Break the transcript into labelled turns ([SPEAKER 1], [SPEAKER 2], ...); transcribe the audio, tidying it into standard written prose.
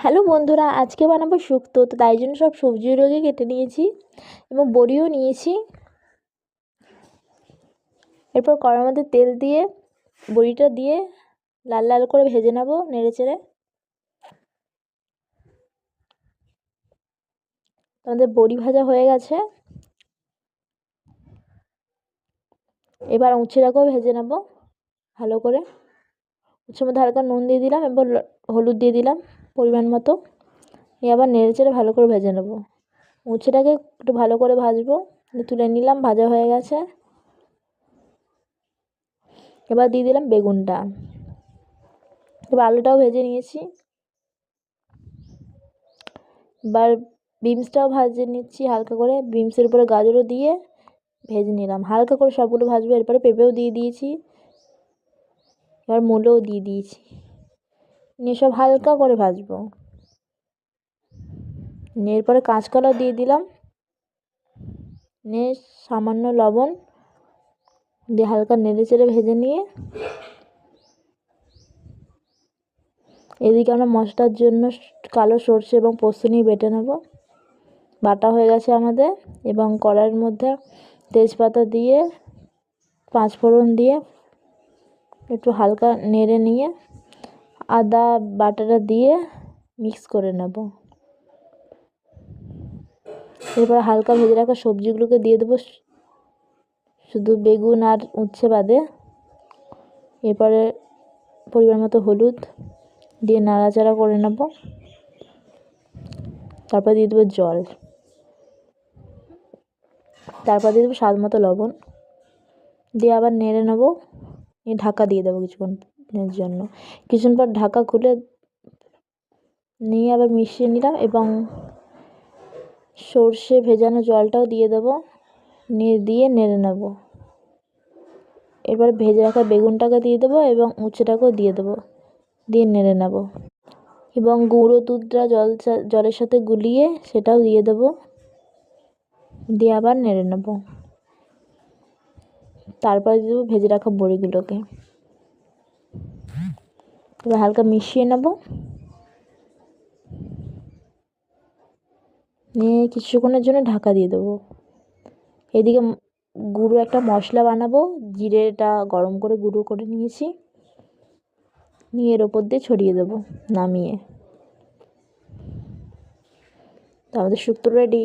[SPEAKER 1] Hello বন্ধুরা, আজকে বানাবো শুক্তো। তো তাই জন্য সব সবজিগুলোকে কেটে নিয়েছি এবং বড়িও নিয়েছি। এরপর কড়ার মধ্যে তেল দিয়ে বড়িটা দিয়ে লাল লাল করে ভেজে নেব নেড়ে চেড়ে। আমাদের বড়ি ভাজা হয়ে গেছে। এবার উচ্ছেটাকেও ভেজে নেব ভালো করে। উচ্ছের মধ্যে হালকা নুন দিয়ে দিলাম এবং হলুদ দিয়ে দিলাম পরিমাণ মতো। আবার নেড়ে চেড়ে ভালো করে ভেজে নেব। উচ্ছেটাকে একটু ভালো করে ভাজবো। তুলে নিলাম, ভাজা হয়ে গেছে। এবার দিয়ে দিলাম বেগুনটা। এবার আলুটাও ভেজে নিয়েছি। এবার বিনসটাও ভেজে নিচ্ছি হালকা করে। বিনসের উপরে গাজরও দিয়ে ভেজে নিলাম হালকা করে, সবগুলো ভাজবো। এরপরে পেঁপেও দিয়ে দিয়েছি, এবার মূলোও দিয়ে দিয়েছি, নিয়ে সব হালকা করে ভাজবো। এরপরে কাঁচকলাও দিয়ে দিলাম, নিয়ে সামান্য লবণ দিয়ে হালকা নেড়ে চেড়ে ভেজে নিয়ে এদিকে আমরা মশলার জন্য কালো সরষে এবং পোস্ত নিয়ে বেটে নেব। বাটা হয়ে গেছে আমাদের। এবং কড়াইয়ের মধ্যে তেজপাতা দিয়ে পাঁচফোড়ন দিয়ে একটু হালকা নেড়ে নিয়ে আদা বাটাটা দিয়ে মিক্স করে নেব। এরপর হালকা ভেজে রাখা সবজিগুলোকে দিয়ে দেবো, শুধু বেগুন আর উচ্ছে বাদে। এরপরে পরিমাণ মতো হলুদ দিয়ে নাড়াচাড়া করে নেব। তারপর দিয়ে দেবো জল, তারপর দিয়ে দেবো স্বাদ মতো লবণ, দিয়ে আবার নেড়ে নেবো। নিয়ে ঢাকা দিয়ে দেবো কিছুক্ষণের জন্য। কিছুক্ষণ পর ঢাকা খুলে নিয়ে আবার মিশিয়ে নিলাম এবং সর্ষে ভেজানো জলটাও দিয়ে দেবো, দিয়ে নেড়ে নেব। এবার ভেজে রাখা বেগুনটাকে দিয়ে দেবো এবং উচ্ছেটাকেও দিয়ে দেবো, দিয়ে নেড়ে নেব। এবং গুঁড়ো দুধটা জলের সাথে গুলিয়ে সেটাও দিয়ে দেবো, দিয়ে আবার নেড়ে নেব। তারপর দিয়ে দেবো ভেজে রাখা বড়িগুলোকে। এবার হালকা মিশিয়ে নেব, নিয়ে কিছুক্ষণের জন্য ঢাকা দিয়ে দেবো। এদিকে গুঁড়ো একটা মশলা বানাবো। জিরেটা গরম করে গুঁড়ো করে নিয়েছি, নিয়ে এর ওপর দিয়ে ছড়িয়ে দেবো নামিয়ে। তো আমাদের শুক্তো রেডি।